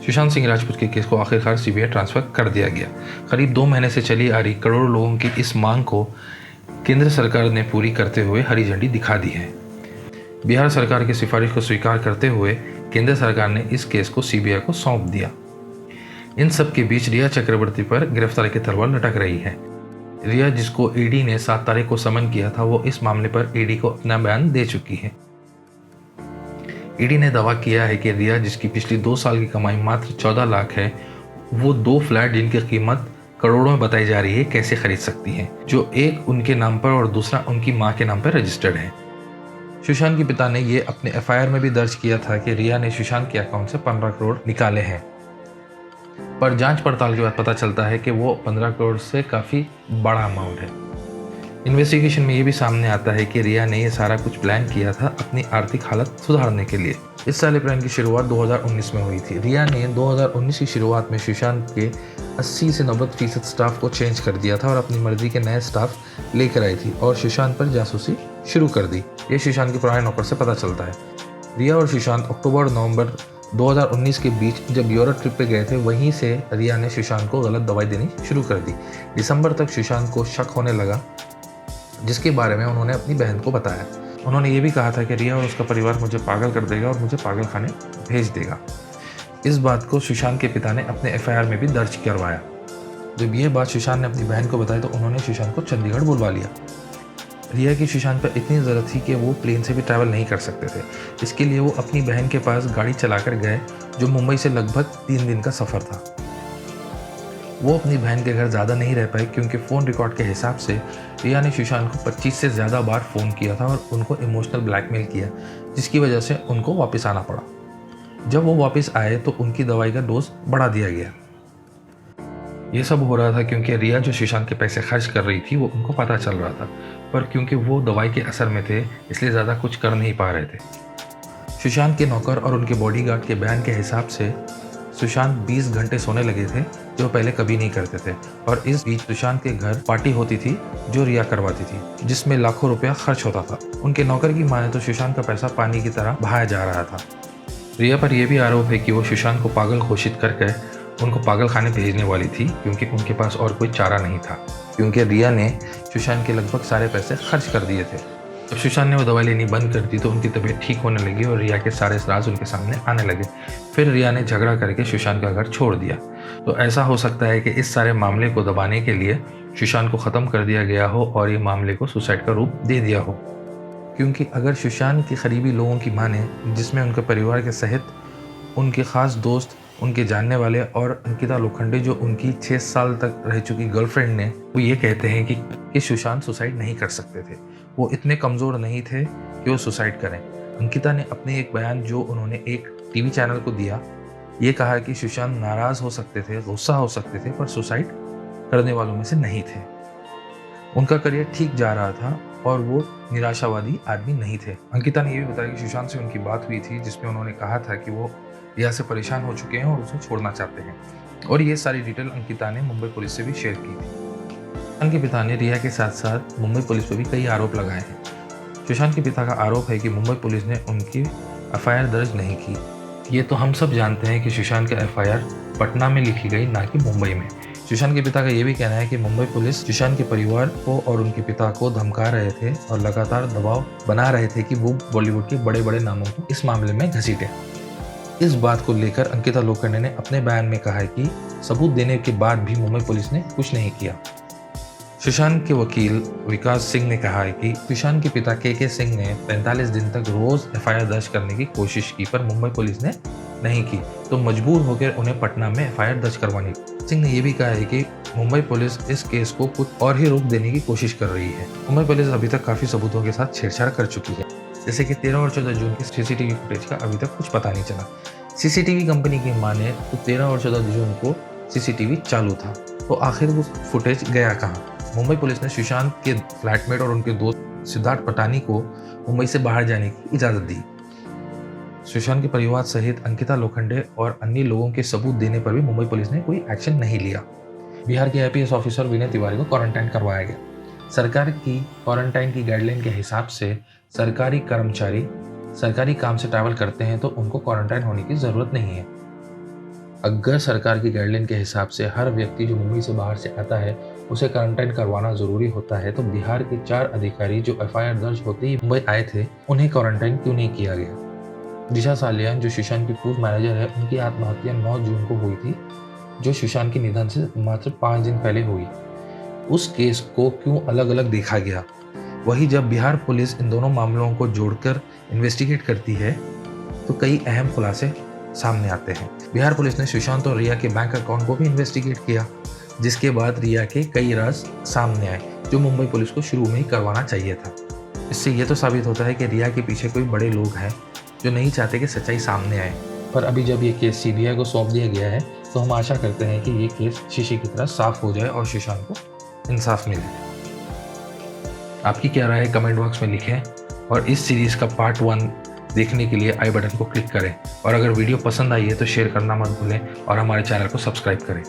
सुशांत सिंह राजपूत के केस को आखिरकार सीबीआई ट्रांसफर कर दिया गया। करीब 2 महीने से चली आ रही करोड़ों लोगों की इस मांग को केंद्र सरकार ने पूरी करते हुए हरी झंडी दिखा दी है। बिहार सरकार की सिफारिश को स्वीकार करते हुए केंद्र सरकार ने इस केस को सीबीआई को सौंप दिया। इन सब के बीच रिया चक्रवर्ती पर गिरफ्तारी की तलवार लटक रही है। रिया, जिसको ईडी ने 7 तारीख को समन किया था, वो इस मामले पर ईडी को अपना बयान दे चुकी है। ईडी ने दावा किया है कि रिया, जिसकी पिछली 2 साल की कमाई मात्र 14 लाख है, वो 2 फ्लैट जिनकी कीमत करोड़ों में बताई जा रही है कैसे खरीद सकती है, जो एक उनके नाम पर और दूसरा उनकी मां के नाम पर रजिस्टर्ड है। सुशांत के पिता ने ये अपने एफआईआर में भी दर्ज किया था कि रिया ने सुशांत के अकाउंट से 15 करोड़ निकाले हैं, पर जांच पड़ताल के बाद पता चलता है कि वो 15 करोड़ से काफ़ी बड़ा अमाउंट है। इन्वेस्टिगेशन में ये भी सामने आता है कि रिया ने ये सारा कुछ प्लान किया था अपनी आर्थिक हालत सुधारने के लिए। इस सारे प्लान की शुरुआत 2019 में हुई थी। रिया ने 2019 की शुरुआत में सुशांत के 80 से 90% स्टाफ को चेंज कर दिया था और अपनी मर्जी के नए स्टाफ लेकर आई थी और सुशांत पर जासूसी शुरू कर दी। ये सुशांत के पुराने नौकर से पता चलता है। रिया और सुशांत अक्टूबर और नवंबर 2019 के बीच जब यूरोप ट्रिप पे गए थे, वहीं से रिया ने सुशांत को गलत दवाई देनी शुरू कर दी। दिसंबर तक सुशांत को शक होने लगा, जिसके बारे में उन्होंने अपनी बहन को बताया। उन्होंने ये भी कहा था कि रिया और उसका परिवार मुझे पागल कर देगा और मुझे पागल खाने भेज देगा। इस बात को सुशांत के पिता ने अपने एफआईआर में भी दर्ज करवाया। जब ये बात सुशांत ने अपनी बहन को बताई तो उन्होंने सुशांत को चंडीगढ़ बुलवा लिया। रिया की सुशांत पर इतनी ज़रूरत थी कि वो प्लेन से भी ट्रैवल नहीं कर सकते थे। इसके लिए वो अपनी बहन के पास गाड़ी चलाकर गए, जो मुंबई से लगभग 3 दिन का सफ़र था। वो अपनी बहन के घर ज़्यादा नहीं रह पाए क्योंकि फ़ोन रिकॉर्ड के हिसाब से रिया ने सुशांत को 25 से ज़्यादा बार फ़ोन किया था और उनको इमोशनल ब्लैकमेल किया, जिसकी वजह से उनको वापस आना पड़ा। जब वो वापस आए तो उनकी दवाई का डोज बढ़ा दिया गया। ये सब हो रहा था क्योंकि रिया जो सुशांत के पैसे खर्च कर रही थी वो उनको पता चल रहा था, पर क्योंकि वो दवाई के असर में थे इसलिए ज़्यादा कुछ कर नहीं पा रहे थे। सुशांत के नौकर और उनके बॉडीगार्ड के बयान के हिसाब से सुशांत 20 घंटे सोने लगे थे, जो पहले कभी नहीं करते थे। और इस बीच सुशांत के घर पार्टी होती थी जो रिया करवाती थी, जिसमें लाखों रुपया खर्च होता था। उनके नौकर की माने तो सुशांत का पैसा पानी की तरह बहाया जा रहा था। रिया पर यह भी आरोप है कि वो सुशांत को पागल घोषित करके उनको पागल खाने भेजने वाली थी, क्योंकि उनके पास और कोई चारा नहीं था, क्योंकि रिया ने सुशांत के लगभग सारे पैसे खर्च कर दिए थे। जब सुशांत ने वो दवाई लेनी बंद कर दी तो उनकी तबीयत ठीक होने लगी और रिया के सारे राज उनके सामने आने लगे। फिर रिया ने झगड़ा करके सुशांत का घर छोड़ दिया। तो ऐसा हो सकता है कि इस सारे मामले को दबाने के लिए सुशांत को ख़त्म कर दिया गया हो और ये मामले को सुसाइड का रूप दे दिया हो, क्योंकि अगर सुशांत के करीबी लोगों की माने, जिसमें उनके परिवार के सहित उनके ख़ास दोस्त, उनके जानने वाले और अंकिता लोखंडे जो उनकी 6 साल तक रह चुकी गर्लफ्रेंड ने, वो ये कहते हैं कि सुशांत सुसाइड नहीं कर सकते थे। वो इतने कमज़ोर नहीं थे कि वो सुसाइड करें। अंकिता ने अपने एक बयान जो उन्होंने एक टीवी चैनल को दिया, ये कहा कि सुशांत नाराज़ हो सकते थे, गुस्सा हो सकते थे, पर सुसाइड करने वालों में से नहीं थे। उनका करियर ठीक जा रहा था और वो निराशावादी आदमी नहीं थे। अंकिता ने यह भी बताया कि सुशांत से उनकी बात हुई थी, जिसमें उन्होंने कहा था कि वो रिया से परेशान हो चुके हैं और उसे छोड़ना चाहते हैं, और ये सारी डिटेल अंकिता ने मुंबई पुलिस से भी शेयर की थी। सुशांत के पिता ने रिया के साथ साथ मुंबई पुलिस पर भी कई आरोप लगाए हैं। सुशांत के पिता का आरोप है कि मुंबई पुलिस ने उनकी एफआईआर दर्ज नहीं की। ये तो हम सब जानते हैं कि सुशांत का एफआईआर पटना में लिखी गई, ना कि मुंबई में। सुशांत के पिता का ये भी कहना है कि मुंबई पुलिस सुशांत के परिवार को और उनके पिता को धमका रहे थे और लगातार दबाव बना रहे थे कि वो बॉलीवुड के बड़े बड़े नामों को इस मामले में घसीटें। इस बात को लेकर अंकिता लोखंडे ने अपने बयान में कहा है कि सबूत देने के बाद भी मुंबई पुलिस ने कुछ नहीं किया। सुशांत के वकील विकास सिंह ने कहा है कि सुशांत के पिता के सिंह ने 45 दिन तक रोज एफआईआर दर्ज करने की कोशिश की, पर मुंबई पुलिस ने नहीं की, तो मजबूर होकर उन्हें पटना में एफआईआर दर्ज करवानी। सिंह ने यह भी कहा है कि मुंबई पुलिस इस केस को कुछ और ही रोक देने की कोशिश कर रही है। मुंबई पुलिस अभी तक काफी सबूतों के साथ छेड़छाड़ कर चुकी है, जैसे कि 13 और 14 जून की सीसीटीवी फुटेज का अभी तक कुछ पता नहीं चला। सीसीटीवी कंपनी की माने तो 13 और 14 जून को सीसीटीवी चालू था, तो आखिर वो फुटेज गया कहाँ? मुंबई पुलिस ने सुशांत के फ्लैटमेट और उनके दोस्त सिद्धार्थ पटानी को मुंबई से बाहर जाने की इजाज़त दी। सुशांत के परिवार सहित अंकिता लोखंडे और अन्य लोगों के सबूत देने पर भी मुंबई पुलिस ने कोई एक्शन नहीं लिया। बिहार के आईपीएस ऑफिसर विनय तिवारी को क्वारंटाइन करवाया गया। सरकार की क्वारंटाइन की गाइडलाइन के हिसाब से सरकारी कर्मचारी सरकारी काम से ट्रैवल करते हैं तो उनको क्वारंटाइन होने की ज़रूरत नहीं है। अगर सरकार की गाइडलाइन के हिसाब से हर व्यक्ति जो मुंबई से बाहर से आता है उसे क्वारंटाइन करवाना ज़रूरी होता है, तो बिहार के 4 अधिकारी जो एफआईआर दर्ज होते ही मुंबई आए थे, उन्हें क्वारंटाइन क्यों नहीं किया गया? दिशा सालियान जो सुशांत की पूर्व मैनेजर है, उनकी आत्महत्या 9 जून को हुई थी, जो सुशांत के निधन से मात्र 5 दिन पहले हुई। उस केस को क्यों अलग-अलग देखा गया? वहीं जब बिहार पुलिस इन दोनों मामलों को जोड़कर इन्वेस्टिगेट करती है, तो कई अहम खुलासे सामने आते हैं। बिहार पुलिस ने सुशांत और रिया के बैंक अकाउंट को भी इन्वेस्टिगेट किया, जिसके बाद रिया के कई राज सामने आए जो मुंबई पुलिस को शुरू में ही करवाना चाहिए था। इससे ये तो साबित होता है कि रिया के पीछे कोई बड़े लोग हैं जो नहीं चाहते कि सच्चाई सामने आए। पर अभी जब ये केस सीबीआई को सौंप दिया गया है, तो हम आशा करते हैं कि ये केस शीशे की तरह साफ हो जाए और सुशांत को इंसाफ मिले। आपकी क्या राय है कमेंट बॉक्स में लिखें, और इस सीरीज़ का पार्ट 1 देखने के लिए आई बटन को क्लिक करें, और अगर वीडियो पसंद आई है तो शेयर करना मत भूलें और हमारे चैनल को सब्सक्राइब करें।